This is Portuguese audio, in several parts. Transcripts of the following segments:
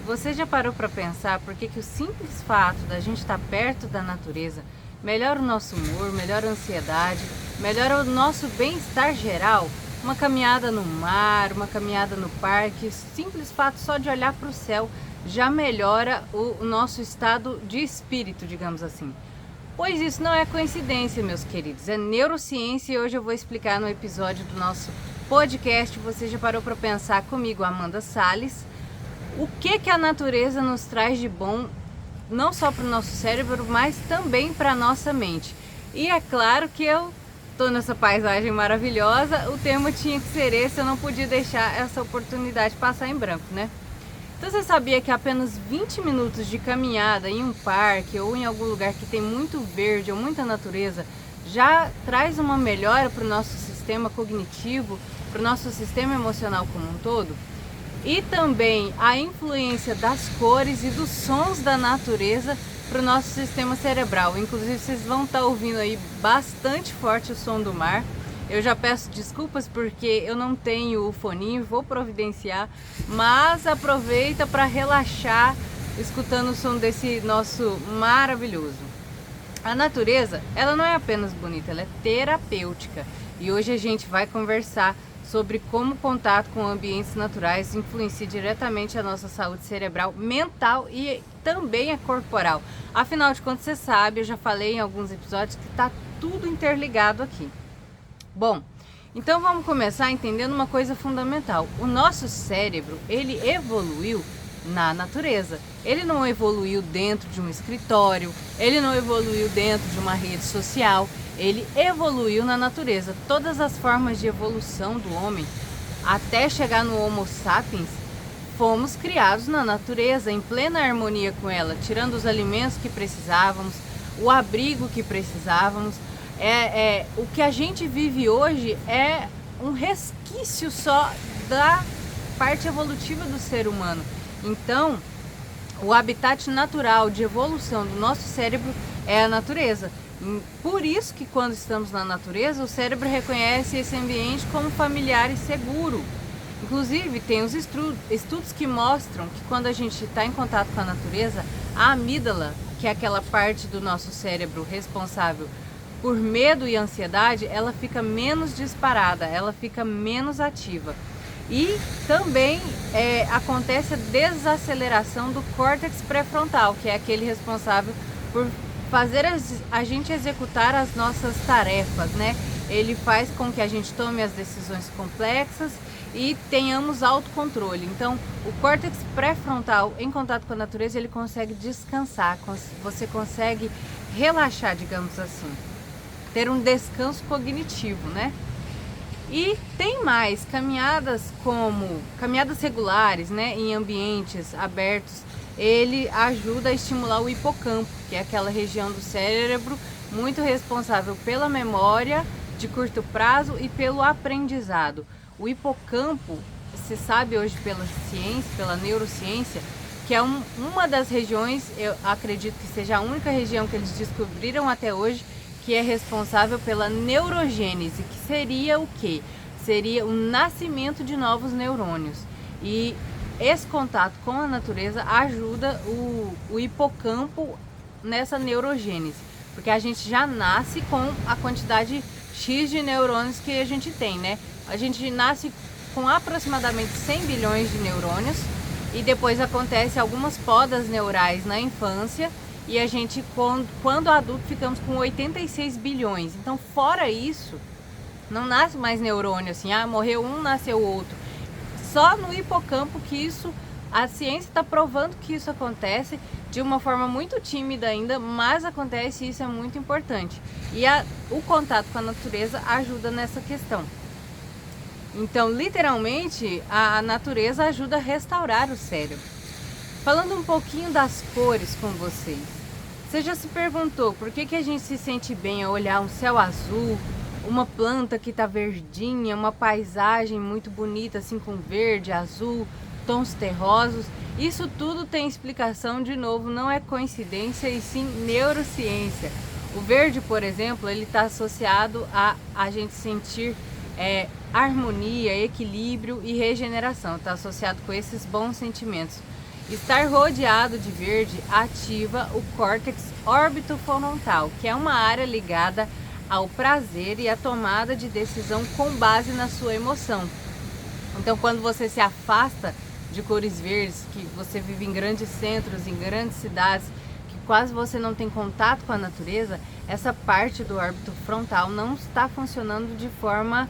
Você já parou para pensar por que o simples fato da gente estar perto da natureza melhora o nosso humor, melhora a ansiedade, melhora o nosso bem-estar geral? Uma caminhada no mar, uma caminhada no parque, o simples fato só de olhar para o céu já melhora o nosso estado de espírito, digamos assim. Pois isso não é coincidência, meus queridos, é neurociência e hoje eu vou explicar no episódio do nosso podcast. Você já parou para pensar comigo, Amanda Salles, o que a natureza nos traz de bom, não só para o nosso cérebro, mas também para a nossa mente? E é claro que eu estou nessa paisagem maravilhosa, o tema tinha que ser esse, eu não podia deixar essa oportunidade passar em branco, né? Então você sabia que apenas 20 minutos de caminhada em um parque ou em algum lugar que tem muito verde ou muita natureza já traz uma melhora para o nosso sistema cognitivo, para o nosso sistema emocional como um todo? E também a influência das cores e dos sons da natureza para o nosso sistema cerebral. Inclusive vocês vão estar ouvindo aí bastante forte o som do mar. Eu já peço desculpas porque eu não tenho o foninho, vou providenciar, mas aproveita para relaxar escutando o som desse nosso maravilhoso. A natureza, ela não é apenas bonita, ela é terapêutica. E hoje a gente vai conversar sobre como o contato com ambientes naturais influencia diretamente a nossa saúde cerebral, mental e também a corporal. Afinal de contas, você sabe, eu já falei em alguns episódios que está tudo interligado aqui. Bom, então vamos começar entendendo uma coisa fundamental. O nosso cérebro, ele evoluiu na natureza. Ele não evoluiu dentro de um escritório, ele não evoluiu dentro de uma rede social, ele evoluiu na natureza. Todas as formas de evolução do homem, até chegar no Homo sapiens, fomos criados na natureza, em plena harmonia com ela, tirando os alimentos que precisávamos, o abrigo que precisávamos. O que a gente vive hoje é um resquício só da parte evolutiva do ser humano. Então, o habitat natural de evolução do nosso cérebro é a natureza. Por isso que quando estamos na natureza, o cérebro reconhece esse ambiente como familiar e seguro. Inclusive, tem os estudos que mostram que quando a gente está em contato com a natureza, a amígdala, que é aquela parte do nosso cérebro responsável por medo e ansiedade, ela fica menos disparada, ela fica menos ativa. E também acontece a desaceleração do córtex pré-frontal, que é aquele responsável por fazer a gente executar as nossas tarefas, né? Ele faz com que a gente tome as decisões complexas e tenhamos autocontrole. Então, o córtex pré-frontal, em contato com a natureza, ele consegue descansar, você consegue relaxar, digamos assim, ter um descanso cognitivo, né? E tem mais caminhadas, como caminhadas regulares, né, em ambientes abertos. Ele ajuda a estimular o hipocampo, que é aquela região do cérebro muito responsável pela memória de curto prazo e pelo aprendizado. O hipocampo, se sabe hoje pela ciência, pela neurociência, que é uma das regiões, eu acredito que seja a única região que eles descobriram até hoje, que é responsável pela neurogênese, que seria o quê? Seria o nascimento de novos neurônios. E esse contato com a natureza ajuda o hipocampo nessa neurogênese, porque a gente já nasce com a quantidade X de neurônios que a gente tem, né? A gente nasce com aproximadamente 100 bilhões de neurônios e depois acontece algumas podas neurais na infância. E a gente, quando adulto, ficamos com 86 bilhões. Então, fora isso, não nasce mais neurônio assim, morreu um, nasceu outro. Só no hipocampo que isso, a ciência está provando que isso acontece de uma forma muito tímida ainda, mas acontece e isso é muito importante. E o contato com a natureza ajuda nessa questão. Então, literalmente, a natureza ajuda a restaurar o cérebro. Falando um pouquinho das cores com vocês, você já se perguntou por que a gente se sente bem ao olhar um céu azul, uma planta que está verdinha, uma paisagem muito bonita assim com verde, azul, tons terrosos? Isso tudo tem explicação, de novo, não é coincidência e sim neurociência. O verde, por exemplo, ele está associado a gente sentir harmonia, equilíbrio e regeneração, está associado com esses bons sentimentos. Estar rodeado de verde ativa o córtex orbitofrontal, que é uma área ligada ao prazer e à tomada de decisão com base na sua emoção. Então, quando você se afasta de cores verdes, que você vive em grandes centros, em grandes cidades, que quase você não tem contato com a natureza, essa parte do órbito frontal não está funcionando de forma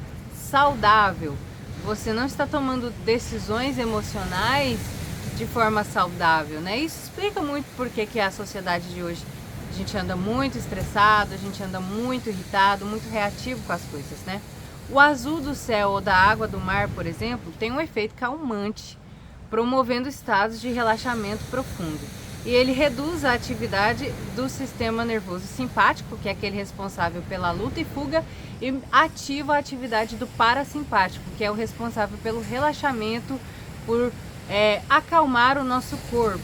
saudável. Você não está tomando decisões emocionais de forma saudável, né? Isso explica muito porque que a sociedade de hoje a gente anda muito estressado, a gente anda muito irritado, muito reativo com as coisas, né? O azul do céu ou da água do mar, por exemplo, tem um efeito calmante, promovendo estados de relaxamento profundo. E ele reduz a atividade do sistema nervoso simpático, que é aquele responsável pela luta e fuga, e ativa a atividade do parasimpático, que é o responsável pelo relaxamento, por acalmar o nosso corpo.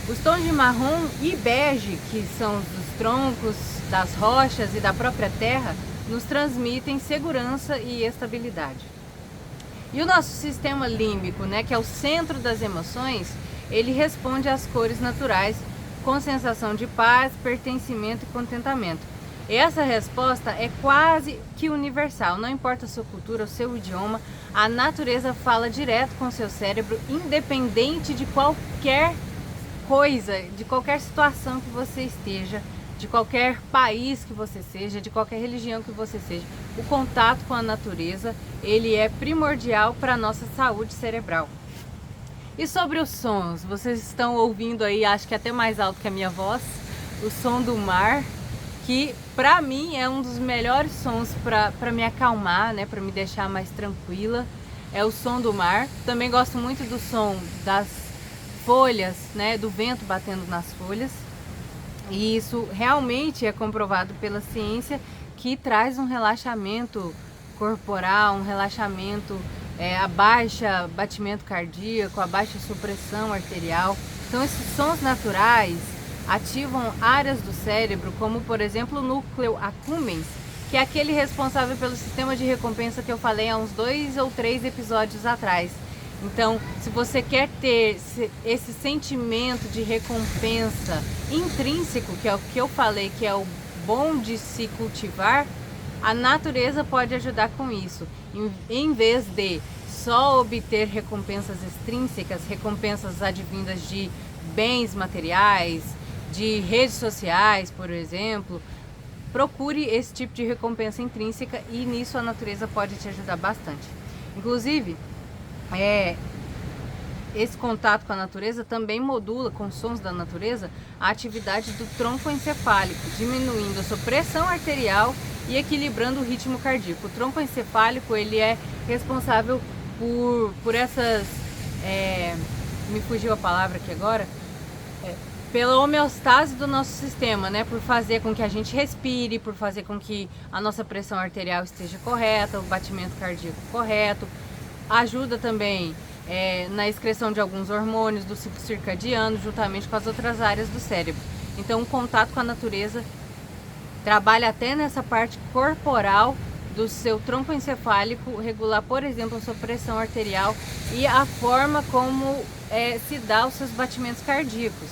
Os tons de marrom e bege, que são dos troncos, das rochas e da própria terra, nos transmitem segurança e estabilidade. E o nosso sistema límbico, né, que é o centro das emoções, ele responde às cores naturais com sensação de paz, pertencimento e contentamento. E essa resposta é quase que universal, não importa a sua cultura, o seu idioma, a natureza fala direto com o seu cérebro, independente de qualquer coisa, de qualquer situação que você esteja, de qualquer país que você seja, de qualquer religião que você seja. O contato com a natureza, ele é primordial para a nossa saúde cerebral. E sobre os sons, vocês estão ouvindo aí, acho que até mais alto que a minha voz, o som do mar, que para mim é um dos melhores sons para me acalmar, né, para me deixar mais tranquila, é o som do mar. Também gosto muito do som das folhas, né, do vento batendo nas folhas. E isso realmente é comprovado pela ciência, que traz um relaxamento corporal, um relaxamento, abaixa batimento cardíaco, abaixa supressão arterial. Então esses sons naturais ativam áreas do cérebro, como por exemplo o núcleo accumbens, que é aquele responsável pelo sistema de recompensa que eu falei há uns 2 ou 3 episódios atrás. Então, se você quer ter esse sentimento de recompensa intrínseco, que é o que eu falei, que é o bom de se cultivar, a natureza pode ajudar com isso. Em vez de só obter recompensas extrínsecas, recompensas advindas de bens materiais, de redes sociais, por exemplo, procure esse tipo de recompensa intrínseca, e nisso a natureza pode te ajudar bastante. Inclusive, esse contato com a natureza também modula, com sons da natureza, a atividade do tronco encefálico, diminuindo a sua pressão arterial e equilibrando o ritmo cardíaco. O tronco encefálico, ele é responsável por essas, me fugiu a palavra aqui agora, pela homeostase do nosso sistema, né? Por fazer com que a gente respire, por fazer com que a nossa pressão arterial esteja correta, o batimento cardíaco correto. Ajuda também na excreção de alguns hormônios do ciclo circadiano, juntamente com as outras áreas do cérebro. Então, o contato com a natureza trabalha até nessa parte corporal do seu tronco encefálico, regular, por exemplo, a sua pressão arterial e a forma como se dá os seus batimentos cardíacos.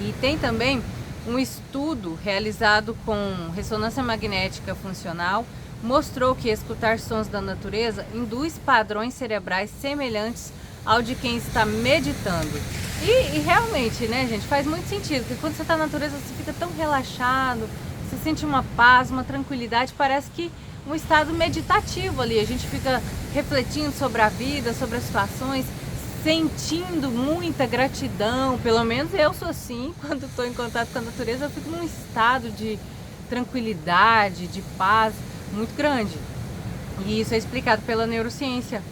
E tem também um estudo realizado com ressonância magnética funcional, mostrou que escutar sons da natureza induz padrões cerebrais semelhantes ao de quem está meditando. E realmente, né, gente, faz muito sentido, porque quando você está na natureza você fica tão relaxado, você sente uma paz, uma tranquilidade, parece que um estado meditativo ali. A gente fica refletindo sobre a vida, sobre as situações, sentindo muita gratidão. Pelo menos eu sou assim, quando estou em contato com a natureza, eu fico num estado de tranquilidade, de paz muito grande. E isso é explicado pela neurociência,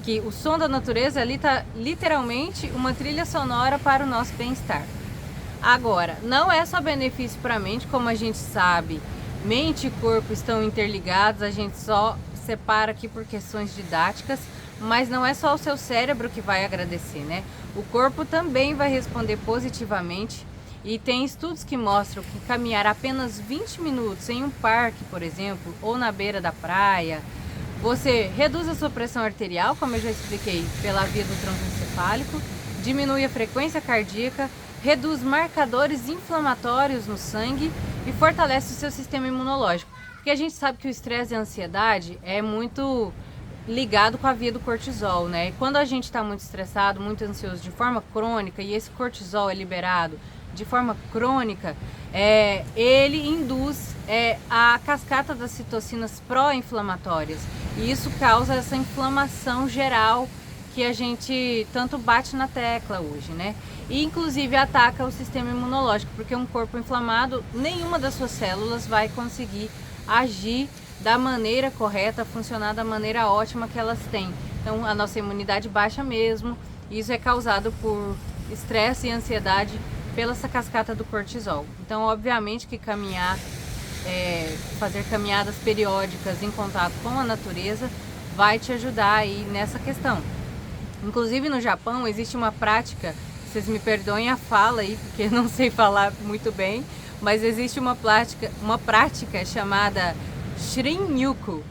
que o som da natureza ali está literalmente uma trilha sonora para o nosso bem-estar. Agora, não é só benefício para a mente, como a gente sabe, mente e corpo estão interligados, a gente só separa aqui por questões didáticas, mas não é só o seu cérebro que vai agradecer, né? O corpo também vai responder positivamente. E tem estudos que mostram que caminhar apenas 20 minutos em um parque, por exemplo, ou na beira da praia, você reduz a sua pressão arterial, como eu já expliquei, pela via do tronco encefálico, diminui a frequência cardíaca, reduz marcadores inflamatórios no sangue e fortalece o seu sistema imunológico. Porque a gente sabe que o estresse e a ansiedade é muito ligado com a via do cortisol, né? E quando a gente está muito estressado, muito ansioso de forma crônica e esse cortisol é liberado de forma crônica, ele induz a cascata das citocinas pró-inflamatórias e isso causa essa inflamação geral que a gente tanto bate na tecla hoje, né? E inclusive ataca o sistema imunológico, porque um corpo inflamado, nenhuma das suas células vai conseguir agir da maneira correta, funcionar da maneira ótima que elas têm. Então a nossa imunidade baixa mesmo, e isso é causado por estresse e ansiedade pela essa cascata do cortisol. Então obviamente que fazer caminhadas periódicas em contato com a natureza vai te ajudar aí nessa questão. Inclusive no Japão existe uma prática, vocês me perdoem a fala aí, porque não sei falar muito bem, mas existe uma prática chamada Shin-Ryuku,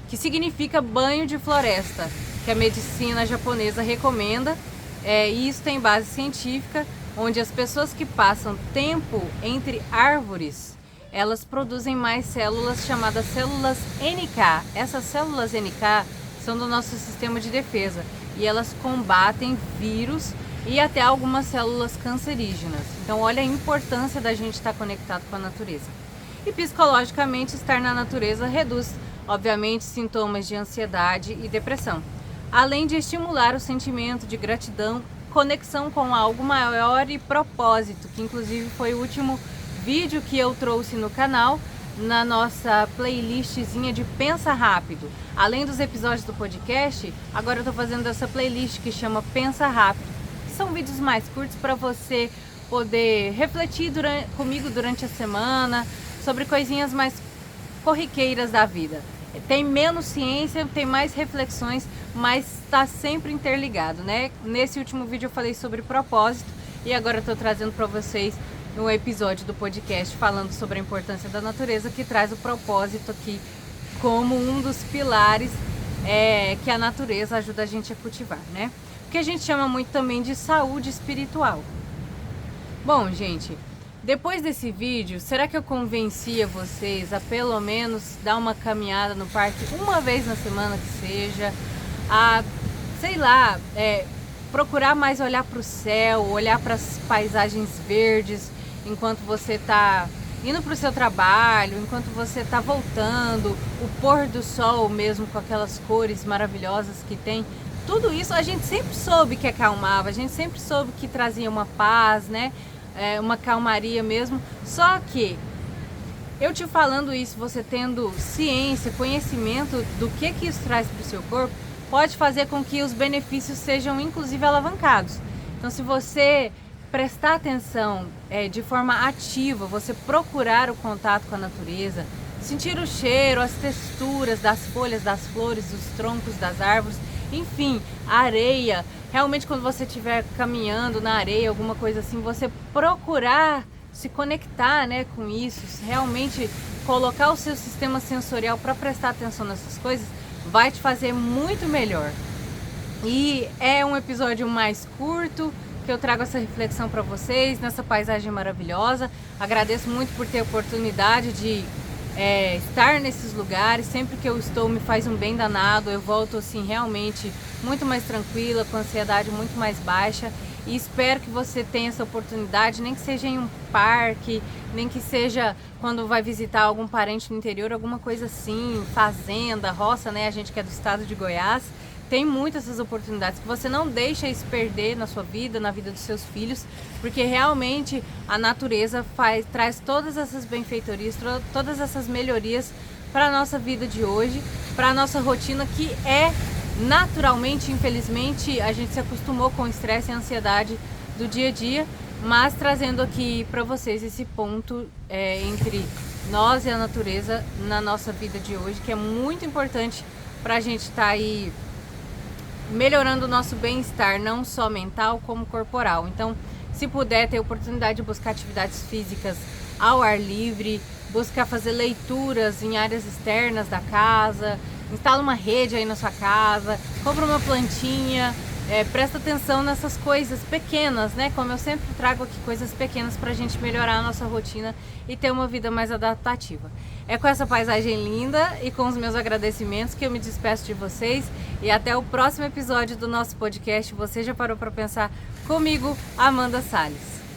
que significa banho de floresta, que a medicina japonesa recomenda, e isso tem base científica, onde as pessoas que passam tempo entre árvores, elas produzem mais células chamadas células NK. Essas células NK são do nosso sistema de defesa e elas combatem vírus e até algumas células cancerígenas. Então olha a importância da gente estar conectado com a natureza. E psicologicamente estar na natureza reduz, obviamente, sintomas de ansiedade e depressão, além de estimular o sentimento de gratidão, conexão com algo maior e propósito, que inclusive foi o último vídeo que eu trouxe no canal, na nossa playlistzinha de Pensa Rápido. Além dos episódios do podcast, agora eu estou fazendo essa playlist que chama Pensa Rápido, que são vídeos mais curtos para você poder refletir comigo durante a semana sobre coisinhas mais corriqueiras da vida. Tem menos ciência, tem mais reflexões, mas está sempre interligado, né? Nesse último vídeo eu falei sobre propósito e agora eu estou trazendo para vocês um episódio do podcast falando sobre a importância da natureza, que traz o propósito aqui como um dos pilares que a natureza ajuda a gente a cultivar, né? Que a gente chama muito também de saúde espiritual. Bom, gente, depois desse vídeo, será que eu convencia vocês a pelo menos dar uma caminhada no parque uma vez na semana que seja, a, sei lá, procurar mais olhar para o céu, olhar para as paisagens verdes enquanto você está indo para o seu trabalho, enquanto você está voltando, o pôr do sol mesmo com aquelas cores maravilhosas que tem. Tudo isso a gente sempre soube que acalmava, a gente sempre soube que trazia uma paz, né? Uma calmaria mesmo. Só que eu te falando isso, você tendo ciência, conhecimento do que isso traz para o seu corpo, pode fazer com que os benefícios sejam inclusive alavancados. Então se você prestar atenção de forma ativa, você procurar o contato com a natureza, sentir o cheiro, as texturas das folhas, das flores, dos troncos das árvores, enfim, a areia, realmente quando você estiver caminhando na areia, alguma coisa assim, você procurar se conectar, né, com isso, realmente colocar o seu sistema sensorial para prestar atenção nessas coisas, vai te fazer muito melhor. E é um episódio mais curto, que eu trago essa reflexão para vocês, nessa paisagem maravilhosa. Agradeço muito por ter a oportunidade de estar nesses lugares. Sempre que eu estou me faz um bem danado, eu volto assim realmente muito mais tranquila, com ansiedade muito mais baixa, e espero que você tenha essa oportunidade, nem que seja em um parque, nem que seja quando vai visitar algum parente no interior, alguma coisa assim, fazenda, roça, né? A gente que é do estado de Goiás, tem muitas essas oportunidades, que você não deixa isso perder na sua vida, na vida dos seus filhos, porque realmente a natureza traz todas essas benfeitorias, todas essas melhorias para a nossa vida de hoje, para a nossa rotina, que naturalmente, infelizmente, a gente se acostumou com o estresse e a ansiedade do dia a dia, mas trazendo aqui para vocês esse ponto entre nós e a natureza na nossa vida de hoje, que é muito importante para a gente estar aí melhorando o nosso bem-estar, não só mental como corporal. Então, se puder ter oportunidade de buscar atividades físicas ao ar livre, buscar fazer leituras em áreas externas da casa, instala uma rede aí na sua casa, compra uma plantinha, presta atenção nessas coisas pequenas, né? Como eu sempre trago aqui coisas pequenas pra gente melhorar a nossa rotina e ter uma vida mais adaptativa. É com essa paisagem linda e com os meus agradecimentos que eu me despeço de vocês e até o próximo episódio do nosso podcast. Você já parou para pensar comigo, Amanda Salles.